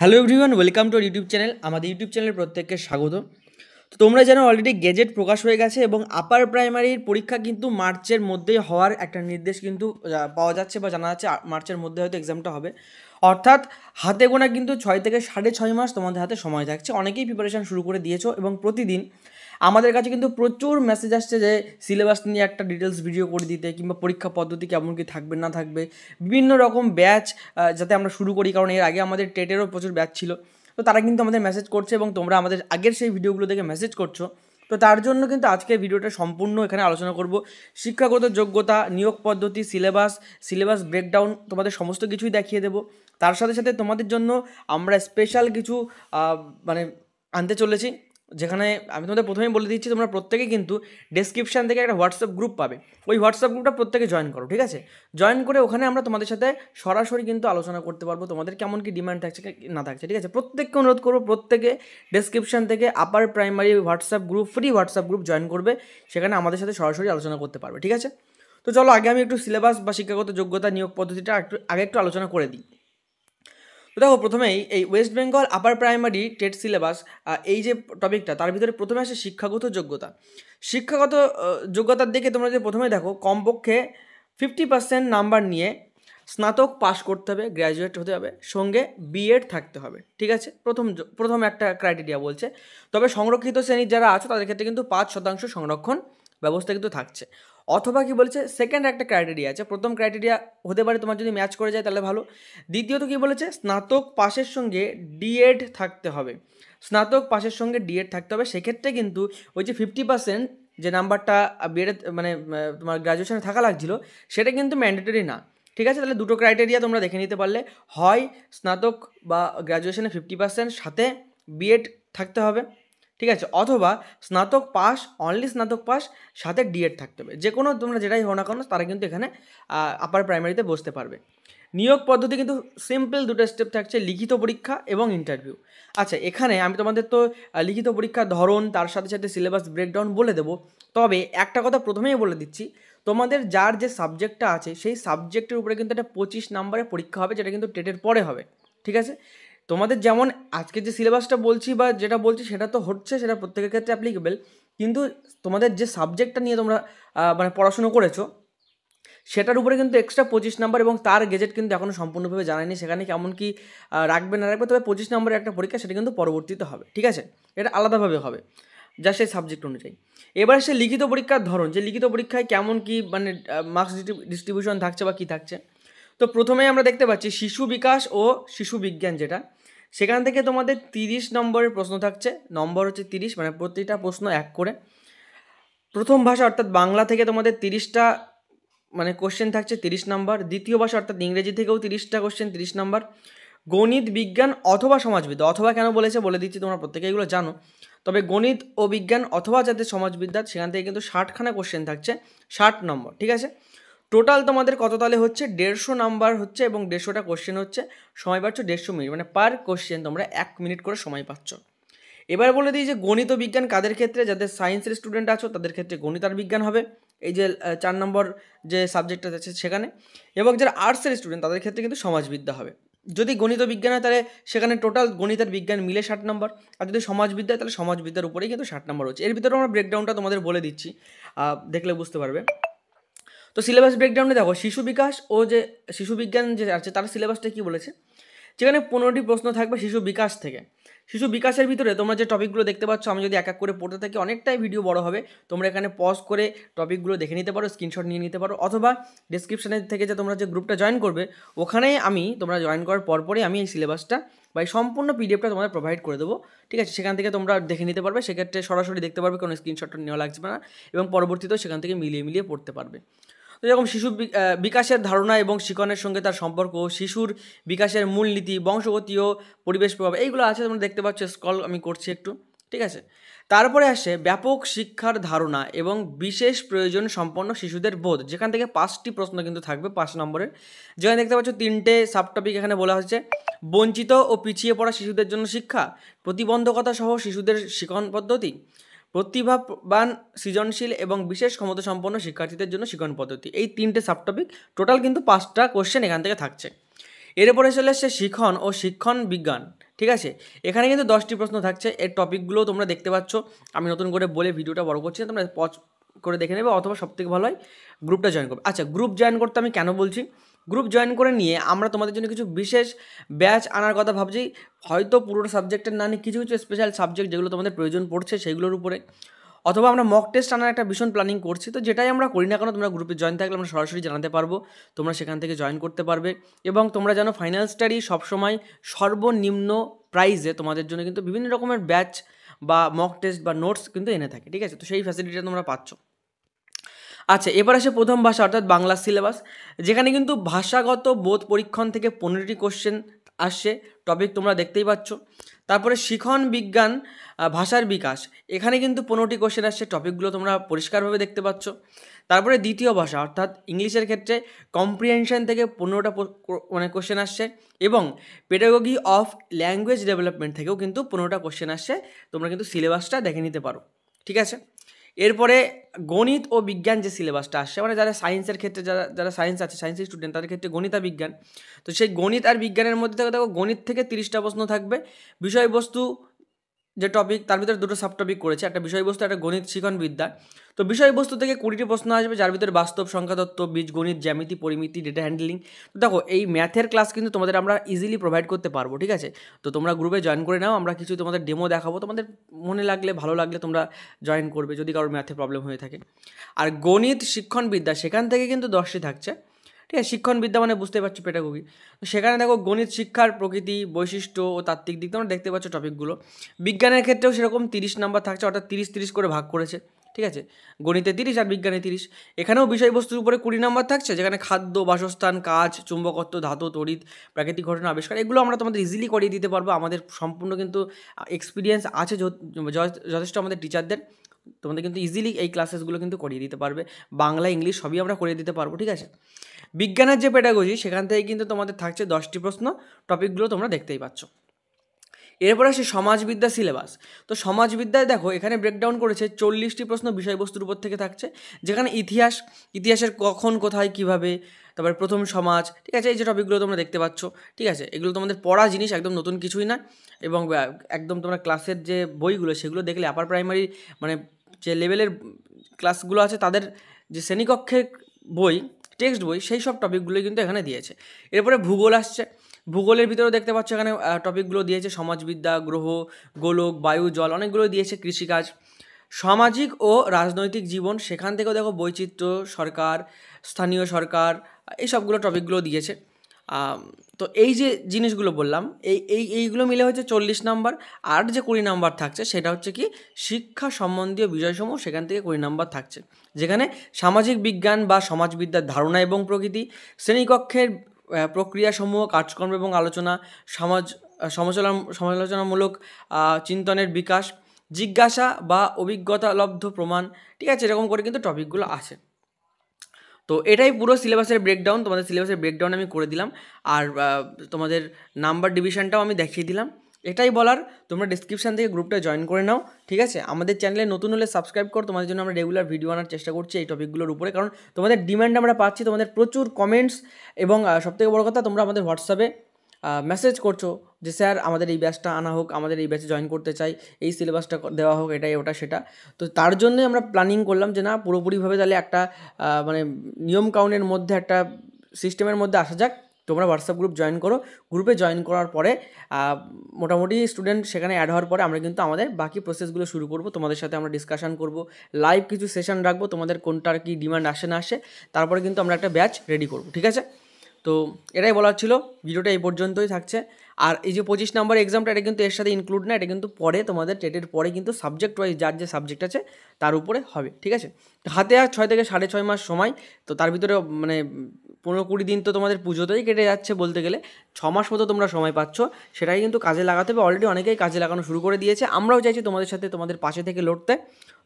Hello everyone, welcome to YouTube channel. আমাদের YouTube চ্যানেলের প্রত্যেককে স্বাগত। তো তোমরা জানো অলরেডি গেজেট প্রকাশ হয়ে গেছে এবং আপার প্রাইমারির পরীক্ষা কিন্তু মার্চের মধ্যেই হওয়ার একটা নির্দেশ কিন্তু পাওয়া যাচ্ছে বা জানা যাচ্ছে। মার্চের মধ্যে হয়তো এক্সামটা হবে, অর্থাৎ হাতে গোনা কিন্তু 6 থেকে 6.5 মাস তোমাদের হাতে সময় থাকছে। অনেকেই প্রিপারেশান শুরু করে দিয়েছো এবং প্রতিদিন আমাদের কাছে কিন্তু প্রচুর মেসেজ আসছে যে সিলেবাস নিয়ে একটা ডিটেলস ভিডিও করে দিতে, কিংবা পরীক্ষা পদ্ধতি কেমন কী থাকবে না থাকবে, বিভিন্ন রকম ব্যাচ যাতে আমরা শুরু করি, কারণ এর আগে আমাদের টেটেরও প্রচুর ব্যাচ ছিল। তো তারা কিন্তু আমাদের মেসেজ করছে এবং তোমরা আমাদের আগের সেই ভিডিওগুলো দেখে মেসেজ করছো। তো তার জন্য কিন্তু আজকের ভিডিওটা সম্পূর্ণ এখানে আলোচনা করব। শিক্ষাগত যোগ্যতা, নিয়োগ পদ্ধতি, সিলেবাস ব্রেকডাউন, তোমাদের সমস্ত কিছুই দেখিয়ে দেবো। তার সাথে সাথে তোমাদের জন্য আমরা স্পেশাল কিছু মানে আনতে চলেছি, যেখানে আমি তোমাদের প্রথমেই বলে দিচ্ছি, তোমরা প্রত্যেকে কিন্তু ডেসক্রিপশান থেকে একটা হোয়াটসঅ্যাপ গ্রুপ পাবে। ওই হোয়াটসঅ্যাপ গ্রুপটা প্রত্যেকে জয়েন করো, ঠিক আছে? জয়েন করে ওখানে আমরা তোমাদের সাথে সরাসরি কিন্তু আলোচনা করতে পারবো, তোমাদের কেমন কি ডিমান্ড থাকছে না থাকছে, ঠিক আছে? প্রত্যেককে অনুরোধ করবো, প্রত্যেকে ডেসক্রিপশান থেকে upper primary WhatsApp group, free WhatsApp group join করবে, সেখানে আমাদের সাথে সরাসরি আলোচনা করতে পারবে, ঠিক আছে? তো চলো আগে আমি একটু সিলেবাস বা শিক্ষাগত যোগ্যতা নিয়োগ পদ্ধতিটা একটু আলোচনা করে দিই। তো দেখো, প্রথমেই এই West Bengal upper primary TET syllabus, এই যে টপিকটা, তার ভিতরে প্রথমে আসে শিক্ষাগত যোগ্যতা। শিক্ষাগত যোগ্যতার দিকে তোমরা যদি প্রথমে দেখো, কমপক্ষে 50% নাম্বার নিয়ে স্নাতক পাস করতে হবে, গ্র্যাজুয়েট হতে হবে, সঙ্গে বিএড থাকতে হবে, ঠিক আছে? প্রথম একটা ক্রাইটেরিয়া বলছে। তবে সংরক্ষিত শ্রেণীর যারা আছো তাদের ক্ষেত্রে কিন্তু 5% সংরক্ষণ ব্যবস্থা কিন্তু থাকছে। অথবা কি বলেছে, সেকেন্ড একটা ক্রাইটেরিয়া আছে। প্রথম ক্রাইটেরিয়া হতে পারে তোমার যদি ম্যাচ করে যায় তাহলে ভালো। দ্বিতীয়ত কি বলেছে, স্নাতক পাশের সঙ্গে ডিএড থাকতে হবে। স্নাতক পাশের সঙ্গে ডিএড থাকতে হবে। সেক্ষেত্রে কিন্তু ওই যে 50% যে নাম্বারটা বিএড মানে তোমার গ্র্যাজুয়েশনে থাকা লাগছিল, সেটা কিন্তু ম্যান্ডেটরি না, ঠিক আছে? তাহলে দুটো ক্রাইটেরিয়া তোমরা দেখে নিতে পারলে, হয় স্নাতক বা গ্র্যাজুয়েশনে 50% সাথে বিএড থাকতে হবে, ঠিক আছে? অথবা স্নাতক পাস, অনলি স্নাতক পাস, সাথে ডিএড থাকতে হবে। যে কোনো তোমরা যেটাই হও না কেন, তারা কিন্তু এখানে আপার প্রাইমারিতে বসতে পারবে। নিয়োগ পদ্ধতি কিন্তু সিম্পল, দুটো স্টেপ থাকছে, লিখিত পরীক্ষা এবং ইন্টারভিউ। আচ্ছা, এখানে আমি তোমাদের তো লিখিত পরীক্ষার ধরন, তার সাথে সাথে সিলেবাস ব্রেকডাউন বলে দেবো। তবে একটা কথা প্রথমেই বলে দিচ্ছি, তোমাদের যার যে সাবজেক্টটা আছে সেই সাবজেক্টের উপরে কিন্তু একটা 25 নম্বরের পরীক্ষা হবে, যেটা কিন্তু টেটের পরে হবে, ঠিক আছে? তোমাদের যেমন আজকে যে সিলেবাসটা বলছি বা যেটা বলছি সেটা তো হচ্ছে, সেটা প্রত্যেকের ক্ষেত্রে অ্যাপ্লিকেবল, কিন্তু তোমাদের যে সাবজেক্টটা নিয়ে তোমরা মানে পড়াশুনো করেছো, সেটার উপরে কিন্তু এক্সট্রা 25 নাম্বার, এবং তার গেজেট কিন্তু এখনও সম্পূর্ণভাবে জানায়নি, সেখানে কেমন কি রাখবে না রাখবে। তবে 25 নম্বরের একটা পরীক্ষা, সেটা কিন্তু পরবর্তীতে হবে, ঠিক আছে? এটা আলাদাভাবে হবে, যা সেই সাবজেক্ট অনুযায়ী। এবার সে লিখিত পরীক্ষার ধরন, যে লিখিত পরীক্ষায় কেমন কি মানে মার্কস ডিস্ট্রিবিউশন থাকছে বা কী থাকছে। তো প্রথমেই আমরা দেখতে পাচ্ছি শিশু বিকাশ ও শিশু বিজ্ঞান, যেটা সেখান থেকে তোমাদের 30 নম্বরের প্রশ্ন থাকছে। নম্বর হচ্ছে 30, মানে প্রতিটা প্রশ্ন 1 করে। প্রথম ভাষা অর্থাৎ বাংলা থেকে তোমাদের 30টা মানে কোশ্চেন থাকছে, 30 নম্বর। দ্বিতীয় ভাষা অর্থাৎ ইংরেজি থেকেও 30টা কোশ্চেন, 30 নম্বর। গণিত, বিজ্ঞান অথবা সমাজবিদ্যা, অথবা কেন বলেছে বলে দিচ্ছি, তোমরা প্রত্যেকে এগুলো জানো। তবে গণিত ও বিজ্ঞান অথবা যাদের সমাজবিদ্যা, সেখান থেকে কিন্তু 60খানা কোশ্চেন থাকছে, 60 নম্বর, ঠিক আছে? টোটাল তোমাদের কত তাহলে হচ্ছে 150 নাম্বার হচ্ছে, এবং 150টা কোশ্চেন হচ্ছে। সময় পাচ্ছ 150 মিনিট, মানে পার কোশ্চেন তোমরা 1 মিনিট করে সময় পাচ্ছ। এবার বলে দিই যে গণিত ও বিজ্ঞান কাদের ক্ষেত্রে, যাদের সায়েন্সের স্টুডেন্ট আছো তাদের ক্ষেত্রে গণিত আর বিজ্ঞান হবে, এই যে 4 নম্বর যে সাবজেক্টটা আছে সেখানে। এবং যারা আর্টসের স্টুডেন্ট তাদের ক্ষেত্রে কিন্তু সমাজবিদ্যা হবে। যদি গণিত বিজ্ঞান হয় তাহলে সেখানে টোটাল গণিত আর বিজ্ঞান মিলে 60 নম্বর, আর যদি সমাজবিদ্যা তাহলে সমাজবিদ্যার উপরেই কিন্তু 60 নম্বর হচ্ছে। এর ভিতরে আমরা ব্রেকডাউনটা তোমাদের বলে দিচ্ছি, দেখলে বুঝতে পারবে। তো সিলেবাস ব্রেকডাউনে দেখো, শিশু বিকাশ ও যে শিশু বিজ্ঞান যে আছে তার সিলেবাসটা কী বলেছে, যেখানে 15টি প্রশ্ন থাকবে শিশু বিকাশ থেকে। শিশু বিকাশের ভিতরে তোমরা যে টপিকগুলো দেখতে পাচ্ছ, আমি যদি এক এক করে পড়তে থাকি অনেকটাই ভিডিও বড় হবে। তোমরা এখানে পজ করে টপিকগুলো দেখে নিতে পারো, স্ক্রিনশট নিয়ে নিতে পারো, অথবা ডিসক্রিপশানের থেকে যে তোমরা যে গ্রুপটা জয়েন করবে, ওখানেই তোমরা জয়েন করার পরপরই আমি এই সিলেবাসটা বা এই সম্পূর্ণ পিডিএফটা তোমাদের প্রোভাইড করে দেবো, ঠিক আছে? সেখান থেকে তোমরা দেখে নিতে পারবে, সেক্ষেত্রে সরাসরি দেখতে পারবে, কোনো স্ক্রিনশটটা নেওয়া লাগছে না, এবং পরবর্তীতেও সেখান থেকে মিলিয়ে মিলিয়ে পড়তে পারবে। তো যেরকম শিশু বিকাশের ধারণা এবং শিক্ষণের সঙ্গে তার সম্পর্ক, শিশুর বিকাশের মূলনীতি, বংশগতি ও পরিবেশ প্রভাব, এইগুলো আছে, তোমরা দেখতে পাচ্ছ, স্ক্রল আমি করছি একটু, ঠিক আছে? তারপরে আসে ব্যাপক শিক্ষার ধারণা এবং বিশেষ প্রয়োজন সম্পন্ন শিশুদের বোধ, যেখান থেকে 5টি প্রশ্ন কিন্তু থাকবে 5 নম্বরের। যেখানে দেখতে পাচ্ছ 3টে সাবটপিক এখানে বলা হচ্ছে। বঞ্চিত ও পিছিয়ে পড়া শিশুদের জন্য শিক্ষা, প্রতিবন্ধকতা সহ শিশুদের শিক্ষণ পদ্ধতি, প্রতিভাবান, সৃজনশীল এবং বিশেষ ক্ষমতাসম্পন্ন শিক্ষার্থীদের জন্য শিক্ষণ পদ্ধতি। এই 3টে সাবটপিক, টোটাল কিন্তু 5টা কোশ্চেন এখান থেকে থাকছে। এরপরে চলে এসছে শিখন ও শিক্ষণ বিজ্ঞান, ঠিক আছে। এখানে কিন্তু 10টি প্রশ্ন থাকছে। এর টপিকগুলো তোমরা দেখতে পাচ্ছ, আমি নতুন করে বলে ভিডিওটা বড় করছি না, তোমরা পজ করে দেখে নেবে, অথবা সবথেকে ভালো হয় গ্রুপটা জয়েন করবে। আচ্ছা, গ্রুপ জয়েন করতে আমি কেন বলছি, গ্রুপ জয়েন করে নিয়ে আমরা তোমাদের জন্য কিছু বিশেষ ব্যাচ আনার কথা ভাবছি, হয়তো পুরোটা সাবজেক্টের না নিয়ে কিছু কিছু স্পেশাল সাবজেক্ট যেগুলো তোমাদের প্রয়োজন পড়ছে সেইগুলোর উপরে, অথবা আমরা মক টেস্ট আনার একটা ভীষণ প্ল্যানিং করছি। তো যেটাই আমরা করি না কেন, তোমরা গ্রুপে জয়েন থাকলে আমরা সরাসরি জানাতে পারবো, তোমরা সেখান থেকে জয়েন করতে পারবে। এবং তোমরা জানো ফাইনাল স্টাডি সবসময় সর্বনিম্ন প্রাইসে তোমাদের জন্য কিন্তু বিভিন্ন রকমের ব্যাচ বা মক টেস্ট বা নোটস কিন্তু এনে থাকে, ঠিক আছে। তো সেই ফ্যাসিলিটিটা তোমরা পাচ্ছ। আচ্ছা, এবার আসে প্রথম ভাষা অর্থাৎ বাংলা সিলেবাস, যেখানে কিন্তু ভাষাগত বোধ পরীক্ষণ থেকে 15টি কোশ্চেন আসছে, টপিক তোমরা দেখতেই পাচ্ছ। তারপরে শিখন বিজ্ঞান ভাষার বিকাশ, এখানে কিন্তু 15টি কোশ্চেন আসছে, টপিকগুলো তোমরা পরিষ্কারভাবে দেখতে পাচ্ছ। তারপরে দ্বিতীয় ভাষা অর্থাৎ ইংলিশের ক্ষেত্রে কম্প্রিহেনশন থেকে 15টা মানে কোশ্চেন আসছে, এবং পেডাগজি অফ ল্যাঙ্গুয়েজ ডেভেলপমেন্ট থেকেও কিন্তু 15টা কোশ্চেন আসছে, তোমরা কিন্তু সিলেবাসটা দেখে নিতে পারো, ঠিক আছে। এরপরে গণিত ও বিজ্ঞান যে সিলেবাসটা আসছে, মানে যারা সায়েন্সের ক্ষেত্রে যারা সায়েন্স আছে, সায়েন্সের স্টুডেন্ট, তাদের ক্ষেত্রে গণিত আর বিজ্ঞান। তো সেই গণিত আর বিজ্ঞানের মধ্যে দেখো গণিত থেকে 30টা প্রশ্ন থাকবে, বিষয়বস্তু যে টপিক তার ভিতরে দুটো সাব টপিক করেছে, একটা বিষয়বস্তু, একটা গণিত শিখন বিদ্যা। তো বিষয়বস্তু থেকে 20টি প্রশ্ন আসবে, যার ভিতরে বাস্তব, সংখ্যাতত্ত্ব, বীজগণিত, জ্যামিতি, পরিমিতি, ডেটা হ্যান্ডলিং। তো দেখো এই ম্যাথের ক্লাস কিন্তু তোমাদের আমরা ইজিলি প্রোভাইড করতে পারবো, ঠিক আছে। তো তোমরা গ্রুপে জয়েন করে নাও, আমরা কিছু তোমাদের ডেমো দেখাবো, তোমাদের মনে লাগলে ভালো লাগলে তোমরা জয়েন করবে যদি কারোর ম্যাথে প্রবলেম হয়ে থাকে। আর গণিত শিক্ষণ বিদ্যা সেখান থেকে কিন্তু 10টি থাকছে, ঠিক আছে। শিক্ষণ বিদ্যা মানে বুঝতে পারছো পেডাগজি, তো সেখানে দেখো গণিত শিক্ষার প্রকৃতি, বৈশিষ্ট্য ও তাত্ত্বিক দিক তোমরা দেখতে পাচ্ছ টপিকগুলো। বিজ্ঞানের ক্ষেত্রেও সেরকম 30 নাম্বার থাকছে, অর্থাৎ 30-30 করে ভাগ করেছে, ঠিক আছে। গণিতে 30 আর বিজ্ঞানে 30। এখানেও বিষয়বস্তুর উপরে 20 নাম্বার থাকছে, যেখানে খাদ্য, বাসস্থান, কাজ, চুম্বকত্ব, ধাতু, তড়িৎ, প্রাকৃতিক ঘটনা, আবিষ্কার, এগুলো আমরা তোমাদের ইজিলি করিয়ে দিতে পারবো। আমাদের সম্পূর্ণ কিন্তু এক্সপিরিয়েন্স আছে যথেষ্ট আমাদের টিচারদের, তোমাদের কিন্তু ইজিলি এই ক্লাসেসগুলো কিন্তু করিয়ে দিতে পারবে। বাংলা, ইংলিশ সবই আমরা করিয়ে দিতে পারবো, ঠিক আছে। বিজ্ঞানের যে পেডাগজি সেখান থেকে কিন্তু তোমাদের থাকছে 10টি প্রশ্ন, টপিকগুলো তোমরা দেখতেই পাচ্ছ। এরপর আসে সমাজবিদ্যা সিলেবাস। তো সমাজবিদ্যায় দেখো এখানে ব্রেকডাউন করেছে 40টি প্রশ্ন বিষয়বস্তুর উপর থেকে থাকছে, যেখানে ইতিহাসের কখন, কোথায়, কিভাবে, তারপরে প্রথম সমাজ, ঠিক আছে। এই যে টপিকগুলো তোমরা দেখতে পাচ্ছ, ঠিক আছে, এগুলো তোমাদের পড়া জিনিস, একদম নতুন কিছুই না। এবং একদম তোমরা ক্লাসের যে বইগুলো সেগুলো দেখলে আপার প্রাইমারি মানে যে লেভেলের ক্লাসগুলো আছে তাদের যে শ্রেণীকক্ষের বই, টেক্সট বই, সেই সব টপিকগুলোই কিন্তু এখানে দিয়েছে। এরপরে ভূগোল আসছে, ভূগোলের ভিতরেও দেখতে পাচ্ছ এখানে টপিকগুলো দিয়েছে, সমাজবিদ্যা, গ্রহ, গোলক, বায়ু, জল, অনেকগুলো দিয়েছে, কৃষিকাজ, সামাজিক ও রাজনৈতিক জীবন, সেখান থেকেও দেখো বৈচিত্র্য, সরকার, স্থানীয় সরকার, এই সবগুলো টপিকগুলো দিয়েছে। তো এই যে জিনিসগুলো বললাম, এইগুলো মিলে হচ্ছে 40 নাম্বার। আর যে 20 নাম্বার থাকছে সেটা হচ্ছে কি শিক্ষা সম্বন্ধীয় বিষয়সমূহ, সেখান থেকে 20 নাম্বার থাকছে, যেখানে সামাজিক বিজ্ঞান বা সমাজবিদ্যার ধারণা এবং প্রকৃতি, শ্রেণীকক্ষের প্রক্রিয়াসমূহ, কাজকর্ম এবং আলোচনা, সমালোচনামূলক চিন্তনের বিকাশ, জিজ্ঞাসা বা অভিজ্ঞতালব্ধ প্রমাণ, ঠিক আছে, এরকম করে কিন্তু টপিকগুলো আসে। তো এটাই পুরো সিলেবাসের ব্রেকডাউন, তোমাদের সিলেবাসের ব্রেকডাউন আমি করে দিলাম, আর তোমাদের নাম্বার ডিভিশনটাও আমি দেখিয়ে দিলাম। এটাই বলার, তোমরা ডিসক্রিপশান থেকে গ্রুপটা জয়েন করে নাও, ঠিক আছে। আমাদের চ্যানেলে নতুন হলে সাবস্ক্রাইব করো, তোমাদের জন্য আমরা রেগুলার ভিডিও আনার চেষ্টা করছি এই টপিকগুলোর উপরে, কারণ তোমাদের ডিমান্ড আমরা পাচ্ছি, তোমাদের প্রচুর কমেন্টস, এবং সবথেকে বড় কথা তোমরা আমাদের হোয়াটসঅ্যাপে মেসেজ করছো যে স্যার আমাদের এই ব্যাচটা আনা হোক, আমাদের এই ব্যাচে জয়েন করতে চাই, এই সিলেবাসটা দেওয়া হোক, এটাই ওটা সেটা। তো তার জন্যই আমরা প্ল্যানিং করলাম যে না, পুরোপুরিভাবে তাহলে একটা মানে নিয়ম কাউনের মধ্যে, একটা সিস্টেমের মধ্যে আসা যাক। তোমরা হোয়াটসঅ্যাপ গ্রুপ জয়েন করো, গ্রুপে জয়েন করার পরে মোটামুটি স্টুডেন্ট সেখানে অ্যাড হওয়ার পরে আমরা কিন্তু আমাদের বাকি প্রসেসগুলো শুরু করব, তোমাদের সাথে আমরা ডিসকাশন করব, লাইভ কিছু সেশন রাখবো, তোমাদের কোনটার কি ডিমান্ড আসে না আসে, তারপরে কিন্তু আমরা একটা ব্যাচ রেডি করব, ঠিক আছে। তো এটাই বলার ছিল, ভিডিওটা এই পর্যন্তই থাকছে। আর এই যে 25 নাম্বার এক্সামটা, এটা কিন্তু এর সাথে ইনক্লুড না, এটা কিন্তু পরে তোমাদের টেটের পরে কিন্তু সাবজেক্ট ওয়াইজ যার যে সাবজেক্ট আছে তার উপরে হবে, ঠিক আছে। হাতে আর 6 থেকে 6.5 মাস সময়, তো তার ভিতরে মানে 15-20 দিন তো তোমাদের পুজোতেই কেটে যাচ্ছে বলতে গেলে, 6 মাস মতো তোমরা সময় পাচ্ছ, সেটাই কিন্তু কাজে লাগাতে হবে। অলরেডি অনেকেই কাজে লাগানো শুরু করে দিয়েছে, আমরাও চাইছি তোমাদের সাথে, তোমাদের পাশে থেকে লড়তে।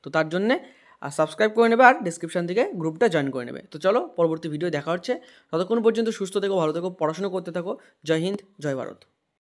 তো তার জন্যে সাবস্ক্রাইব করে নেবে আর ডিসক্রিপশান থেকে গ্রুপটা জয়েন করে নেবে। তো চলো পরবর্তী ভিডিও দেখা হচ্ছে, ততক্ষণ পর্যন্ত সুস্থ থেকো, ভালো থেকো, পড়াশোনা করতে থাকো। জয় হিন্দ, জয় ভারত।